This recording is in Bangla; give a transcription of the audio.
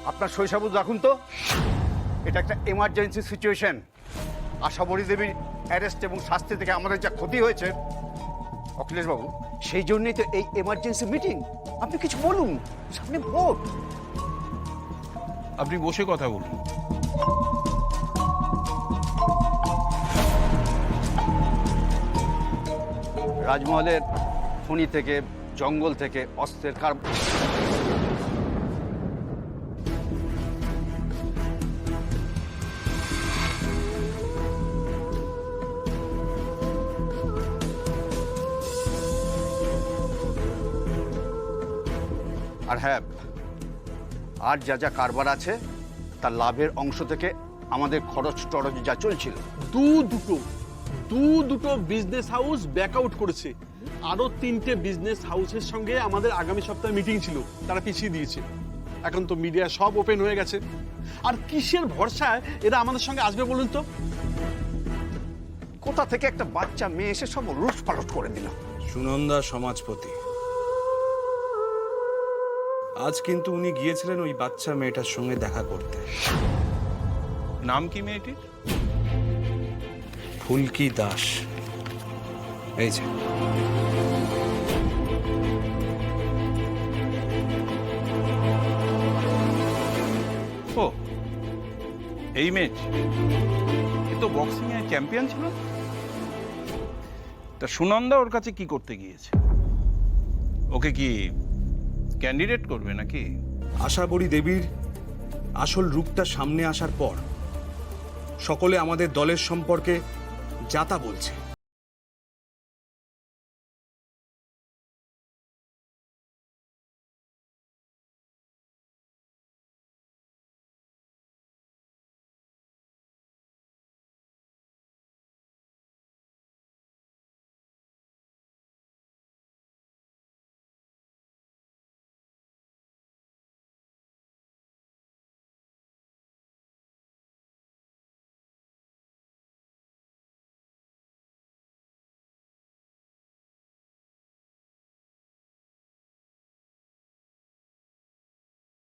আপনার শৈশবুদ রাখুন তো। এটা একটা এমার্জেন্সি সিচুয়েশন। আশাবরী দেবীর অ্যারেস্ট এবং শাস্তি থেকে আমাদের যা ক্ষতি হয়েছে অখিলেশবাবু, সেই জন্যই তো এই এমার্জেন্সি মিটিং। আপনি কিছু বলুন, সামনে ভোট। আপনি বসে কথা বলুন। রাজমহলের খনি থেকে, জঙ্গল থেকে অস্ত্রের আর হ্যাঁ, আর যা যা কারবার আছে তার লাভের অংশ থেকে আমাদের খরচ টরচ যা চলছিল। দুটো বিজনেস হাউস ব্যাকআউট করেছে। আরো 3টে বিজনেস হাউসের সঙ্গে আমাদের আগামী সপ্তাহে মিটিং ছিল, তারা পিছিয়ে দিয়েছে। এখন তো মিডিয়া সব ওপেন হয়ে গেছে। আর কিসের ভরসায় এরা আমাদের সঙ্গে আসবে বলুন তো? কোথা থেকে একটা বাচ্চা মেয়ে এসে সব রুট পালট করে দিল। সুনন্দা সমাজপতি, আজ কিন্তু উনি গিয়েছিলেন ওই বাচ্চা মেয়েটার সঙ্গে দেখা করতে। নাম কি মেয়েটির? ফুলকি দাস। এই যে ও, এই মেয়েটি। এ তো বক্সিং এর চ্যাম্পিয়ন ছিল। তা সুনন্দা ওর কাছে কি করতে গিয়েছে? ওকে কি ক্যান্ডিডেট করবে নাকি? আশাবরী দেবীর আসল রূপটা সামনে আসার পর সকলে আমাদের দলের সম্পর্কে যাতা বলছে।